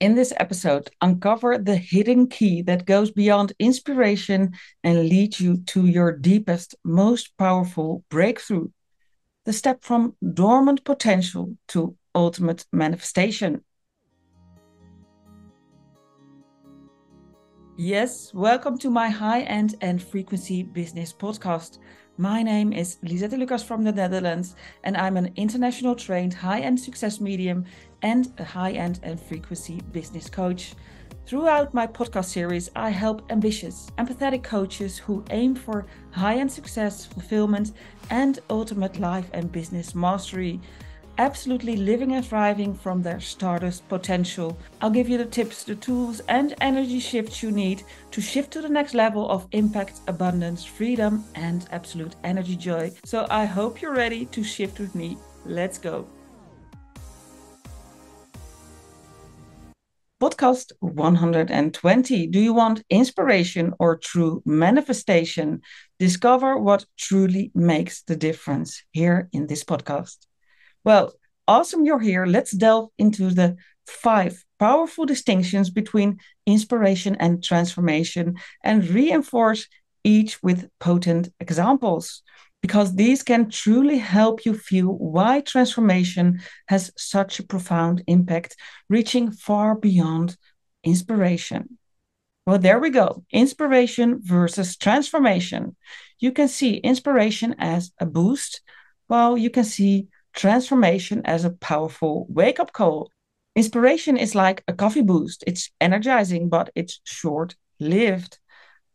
In this episode, uncover the hidden key that goes beyond inspiration and leads you to your deepest, most powerful breakthrough. The step from dormant potential to ultimate manifestation. Yes, welcome to my high-end and frequency business podcast. My name is Lisette Lucas from the Netherlands, and I'm an international trained high-end success medium and a high-end and frequency business coach. Throughout my podcast series, I help ambitious, empathetic coaches who aim for high-end success, fulfillment, and ultimate life and business mastery, absolutely living and thriving from their stardust potential. I'll give you the tips, the tools, and energy shifts you need to shift to the next level of impact, abundance, freedom, and absolute energy joy. So I hope you're ready to shift with me. Let's go. Podcast 120. Do you want inspiration or true manifestation? Discover what truly makes the difference here in this podcast. Well, awesome you're here. Let's delve into the 5 powerful distinctions between inspiration and transformation and reinforce each with potent examples, because these can truly help you feel why transformation has such a profound impact, reaching far beyond inspiration. Well, there we go. Inspiration versus transformation. You can see inspiration as a boost, while you can see transformation as a powerful wake up call. Inspiration is like a coffee boost, it's energizing, but it's short lived.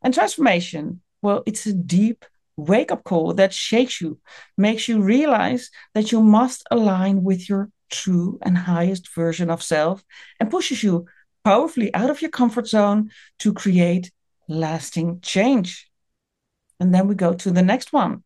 And transformation, well, it's a deep wake up call that shakes you, makes you realize that you must align with your true and highest version of self, and pushes you powerfully out of your comfort zone to create lasting change. And then we go to the next one.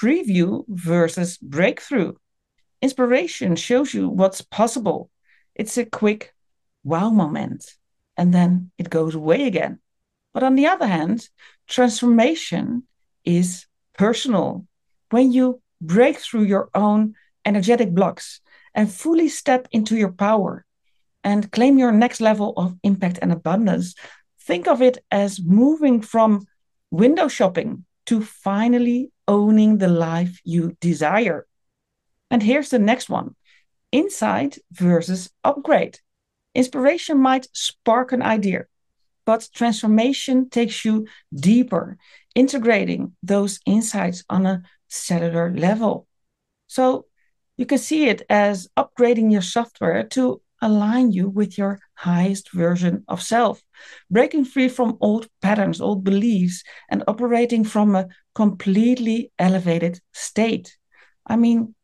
Preview versus breakthrough. Inspiration shows you what's possible. It's a quick wow moment, and then it goes away again. But on the other hand, transformation is personal. When you break through your own energetic blocks and fully step into your power and claim your next level of impact and abundance, think of it as moving from window shopping to finally owning the life you desire. And here's the next one. Insight versus upgrade. Inspiration might spark an idea, but transformation takes you deeper, integrating those insights on a cellular level. So you can see it as upgrading your software to align you with your highest version of self, breaking free from old patterns, old beliefs, and operating from a completely elevated state. I mean,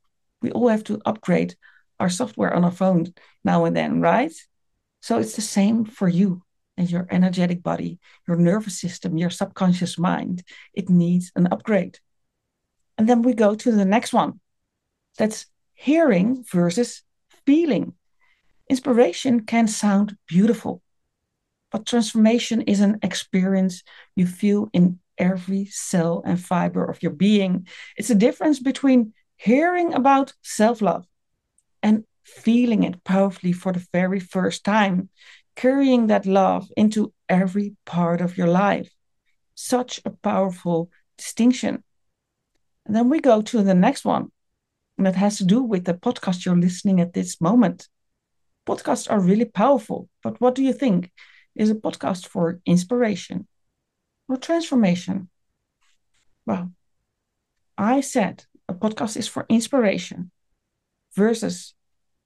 we all have to upgrade our software on our phone now and then, right? So it's the same for you and your energetic body, your nervous system, your subconscious mind. It needs an upgrade. And then we go to the next one. That's hearing versus feeling. Inspiration can sound beautiful, but transformation is an experience you feel in every cell and fiber of your being. It's a difference between hearing about self love and feeling it powerfully for the very first time, carrying that love into every part of your life. Such a powerful distinction. And then we go to the next one, and that has to do with the podcast you're listening at this moment. Podcasts are really powerful, but what do you think? Is a podcast for inspiration or transformation? Well, I said a podcast is for inspiration versus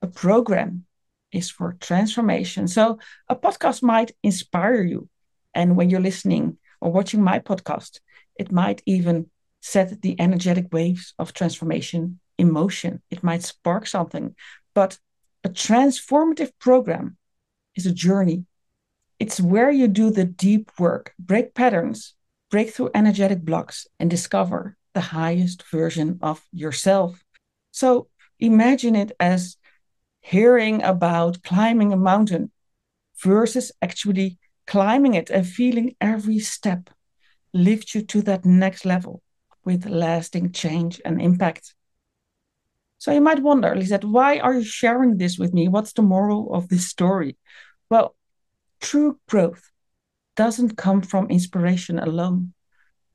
a program is for transformation. So a podcast might inspire you. And when you're listening or watching my podcast, it might even set the energetic waves of transformation in motion. It might spark something. But a transformative program is a journey. It's where you do the deep work, break patterns, break through energetic blocks, and discover the highest version of yourself. So imagine it as hearing about climbing a mountain versus actually climbing it and feeling every step lift you to that next level with lasting change and impact. So you might wonder, Lisette, why are you sharing this with me? What's the moral of this story? Well, true growth doesn't come from inspiration alone,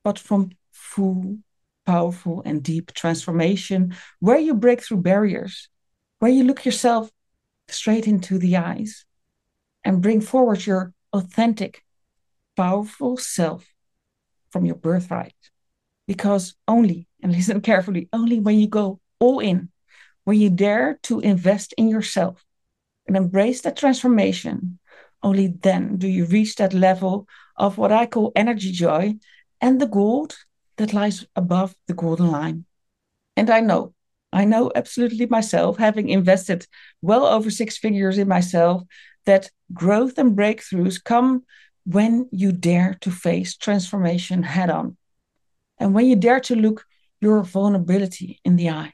but from full, powerful, and deep transformation where you break through barriers, where you look yourself straight into the eyes and bring forward your authentic, powerful self from your birthright. Because only, and listen carefully, only when you go all in, when you dare to invest in yourself and embrace that transformation, only then do you reach that level of what I call energy joy and the gold that lies above the golden line. And I know absolutely myself, having invested well over six figures in myself, that growth and breakthroughs come when you dare to face transformation head on. And when you dare to look your vulnerability in the eye,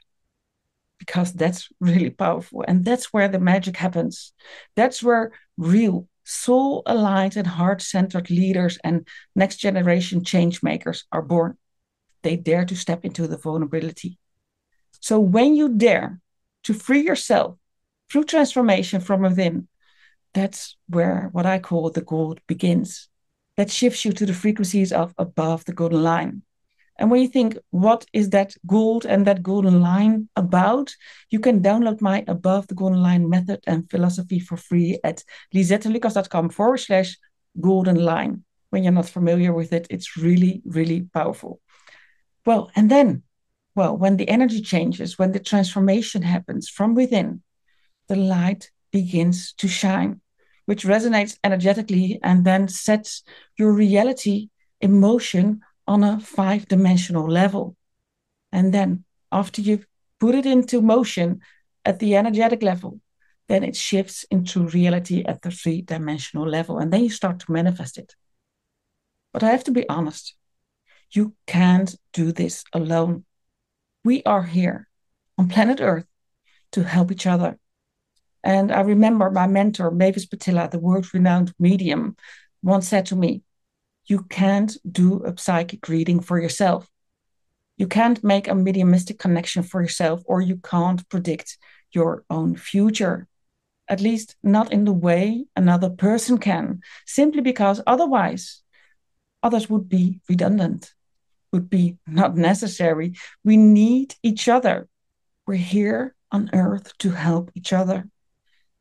because that's really powerful. And that's where the magic happens. That's where real soul aligned and heart centered leaders and next generation change makers are born. They dare to step into the vulnerability. So when you dare to free yourself through transformation from within, that's where what I call the gold begins. That shifts you to the frequencies of above the golden line. And when you think, what is that gold and that golden line about? You can download my Above the Golden Line method and philosophy for free at lisettelucas.com/golden line. When you're not familiar with it, it's really, really powerful. Well, and then, well, when the energy changes, when the transformation happens from within, the light begins to shine, which resonates energetically and then sets your reality in motion on a 5-dimensional level. And then after you've put it into motion at the energetic level, then it shifts into reality at the 3-dimensional level. And then you start to manifest it. But I have to be honest, you can't do this alone. We are here on planet Earth to help each other. And I remember my mentor, Mavis Patilla, the world-renowned medium, once said to me, you can't do a psychic reading for yourself. You can't make a mediumistic connection for yourself, or you can't predict your own future. At least not in the way another person can, simply because otherwise others would be redundant, would be not necessary. We need each other. We're here on earth to help each other.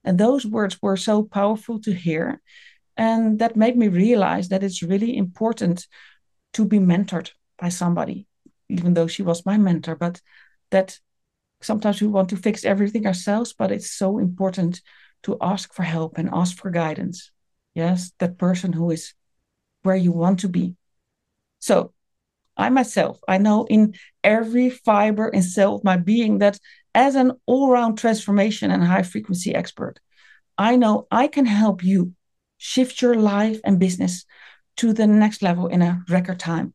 And those words were so powerful to hear. And that made me realize that it's really important to be mentored by somebody, even though she was my mentor, but that sometimes we want to fix everything ourselves, but it's so important to ask for help and ask for guidance. Yes, that person who is where you want to be. So I myself, I know in every fiber and cell of my being that as an all-round transformation and high frequency expert, I know I can help you shift your life and business to the next level in a record time.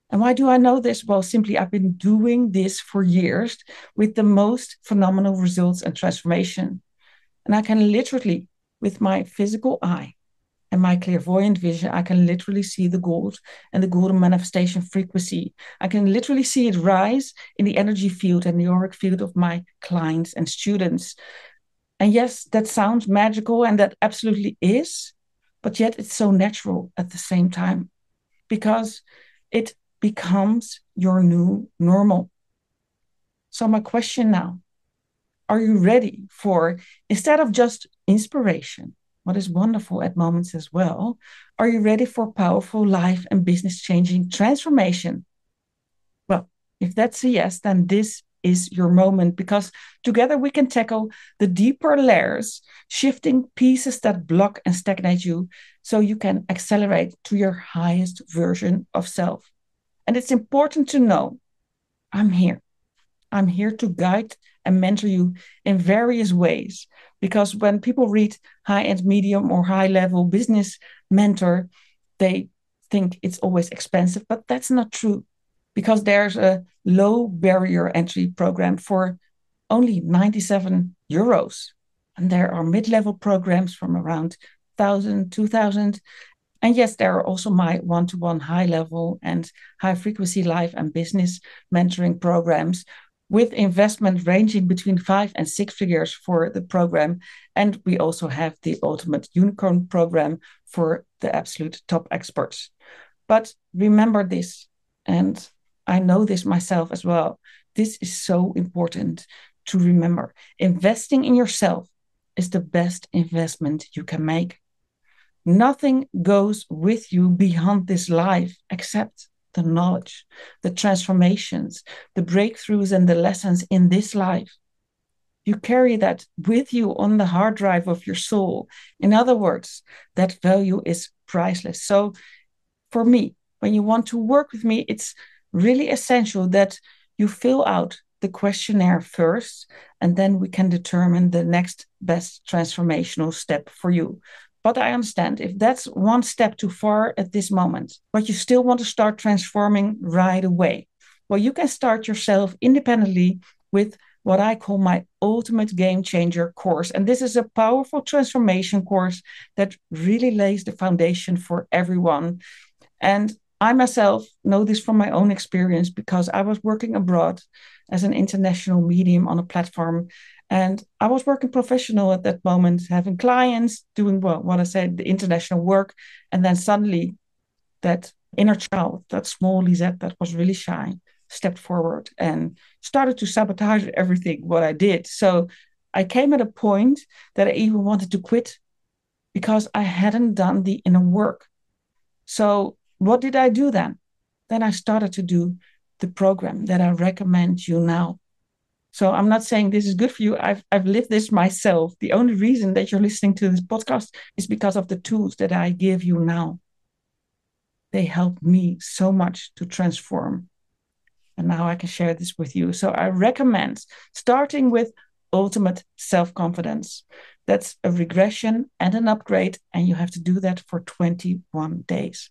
And why do I know this? Well, simply I've been doing this for years with the most phenomenal results and transformation. And I can literally, with my physical eye and my clairvoyant vision, I can literally see the gold and the golden manifestation frequency. I can literally see it rise in the energy field and the auric field of my clients and students. And yes, that sounds magical, and that absolutely is, but yet it's so natural at the same time because it becomes your new normal. So my question now, are you ready for, instead of just inspiration, what is wonderful at moments as well, are you ready for powerful life and business changing transformation? Well, if that's a yes, then this is your moment, because together we can tackle the deeper layers, shifting pieces that block and stagnate you so you can accelerate to your highest version of self. And it's important to know I'm here. I'm here to guide and mentor you in various ways. Because when people read high-end medium or high-level business mentor, they think it's always expensive, but that's not true. Because there's a low barrier entry program for only 97 euros. And there are mid-level programs from around 1,000, 2,000. And yes, there are also my one-to-one high level and high frequency life and business mentoring programs with investment ranging between 5 and 6 figures for the program. And we also have the Ultimate Unicorn program for the absolute top experts. But remember this, and I know this myself as well. This is so important to remember. Investing in yourself is the best investment you can make. Nothing goes with you beyond this life except the knowledge, the transformations, the breakthroughs, and the lessons in this life. You carry that with you on the hard drive of your soul. In other words, that value is priceless. So, for me, when you want to work with me, it's really essential that you fill out the questionnaire first, and then we can determine the next best transformational step for you. But I understand if that's one step too far at this moment, but you still want to start transforming right away. Well, you can start yourself independently with what I call my Ultimate Game Changer course. And this is a powerful transformation course that really lays the foundation for everyone. And I myself know this from my own experience because I was working abroad as an international medium on a platform. And I was working professional at that moment, having clients, doing what I said, the international work. And then suddenly that inner child, that small Lisette that was really shy, stepped forward and started to sabotage everything what I did. So I came at a point that I even wanted to quit because I hadn't done the inner work. So what did I do then? Then I started to do the program that I recommend you now. So I'm not saying this is good for you. I've lived this myself. The only reason that you're listening to this podcast is because of the tools that I give you now. They help me so much to transform. And now I can share this with you. So I recommend starting with Ultimate Self-Confidence. That's a regression and an upgrade, and you have to do that for 21 days.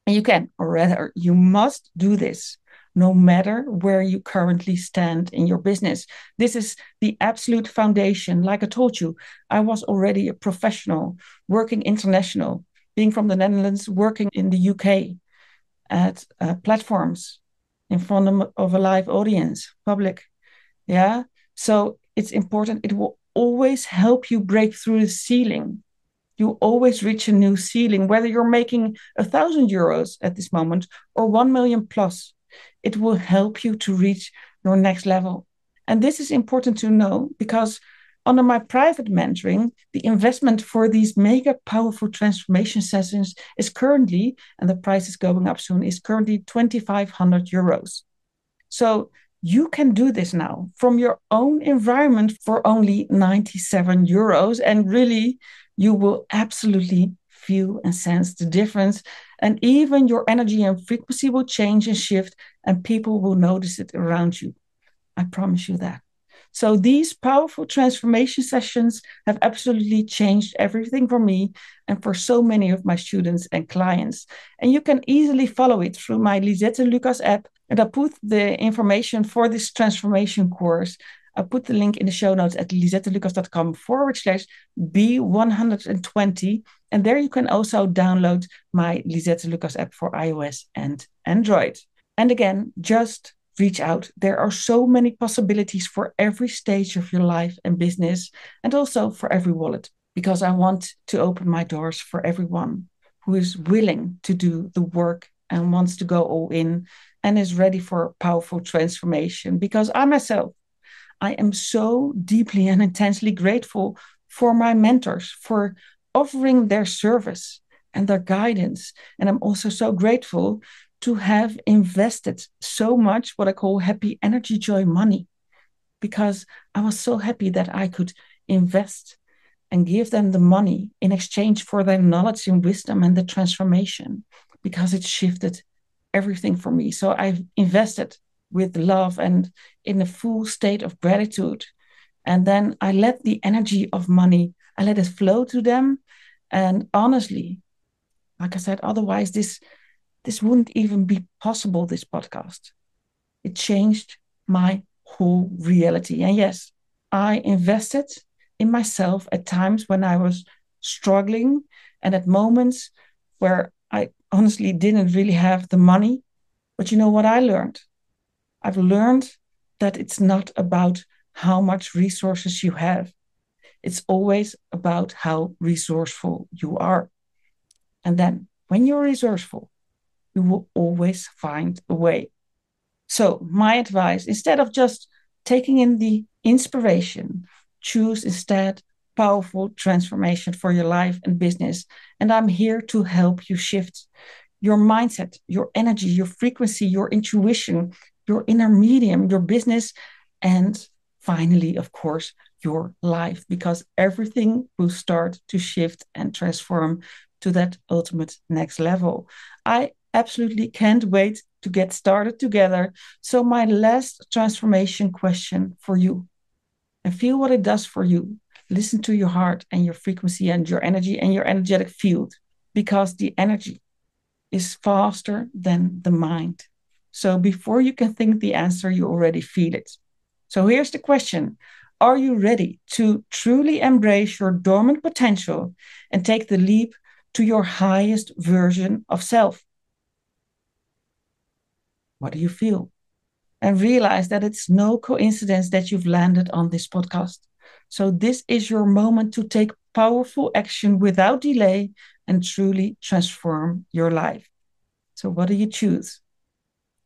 And you can, or rather, you must do this no matter where you currently stand in your business. This is the absolute foundation. Like I told you, I was already a professional, working international, being from the Netherlands, working in the UK at platforms in front of a live audience, public. Yeah. So it's important. It will always help you break through the ceiling. You always reach a new ceiling, whether you're making €1,000 at this moment or 1 million plus. It will help you to reach your next level. And this is important to know because under my private mentoring, the investment for these mega powerful transformation sessions is currently, and the price is going up soon, is currently €2,500. So you can do this now from your own environment for only €97. And really, you will absolutely feel and sense the difference. And even your energy and frequency will change and shift, and people will notice it around you. I promise you that. So these powerful transformation sessions have absolutely changed everything for me and for so many of my students and clients. And you can easily follow it through my Lisette Lucas app. And I'll put the information for this transformation course. I'll put the link in the show notes at lisettelucas.com/B120. And there you can also download my Lisette Lucas app for iOS and Android. And again, just reach out. There are so many possibilities for every stage of your life and business, and also for every wallet, because I want to open my doors for everyone who is willing to do the work and wants to go all in and is ready for powerful transformation. Because I myself, I am so deeply and intensely grateful for my mentors, for offering their service and their guidance. And I'm also so grateful to have invested so much what I call happy energy, joy, money, because I was so happy that I could invest and give them the money in exchange for their knowledge and wisdom and the transformation, because it shifted everything for me. So I've invested with love and in a full state of gratitude. And then I let the energy of money, I let it flow to them. And honestly, like I said, otherwise this wouldn't even be possible, this podcast. It changed my whole reality. And yes, I invested in myself at times when I was struggling and at moments where I honestly didn't really have the money. But you know what I learned? I've learned that it's not about how much resources you have. It's always about how resourceful you are. And then when you're resourceful, you will always find a way. So, my advice, instead of just taking in the inspiration, choose instead powerful transformation for your life and business. And I'm here to help you shift your mindset, your energy, your frequency, your intuition, your inner medium, your business, and finally, of course, your life, because everything will start to shift and transform to that ultimate next level. I absolutely can't wait to get started together. So, my last transformation question for you, and feel what it does for you. Listen to your heart and your frequency and your energy and your energetic field, because the energy is faster than the mind. So before you can think the answer, you already feel it. So here's the question. Are you ready to truly embrace your dormant potential and take the leap to your highest version of self? What do you feel? And realize that it's no coincidence that you've landed on this podcast. So this is your moment to take powerful action without delay and truly transform your life. So what do you choose?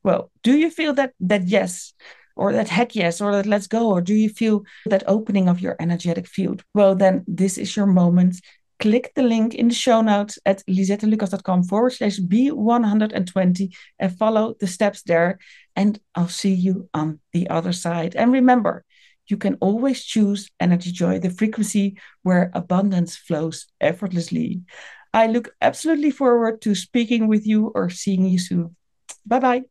Well, do you feel that yes, or that heck yes, or that let's go, or do you feel that opening of your energetic field? Well, then this is your moment. Click the link in the show notes at lisettelucas.com/B120 and follow the steps there. And I'll see you on the other side. And remember, you can always choose Energy Joy, the frequency where abundance flows effortlessly. I look absolutely forward to speaking with you or seeing you soon. Bye bye.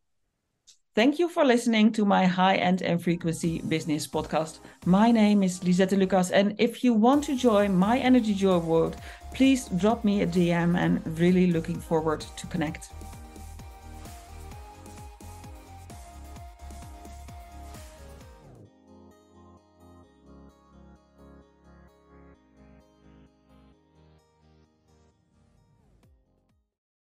Thank you for listening to my High End and Frequency Business podcast. My name is Lisette Lucas, and if you want to join my Energy Joy world, please drop me a DM, and really looking forward to connect.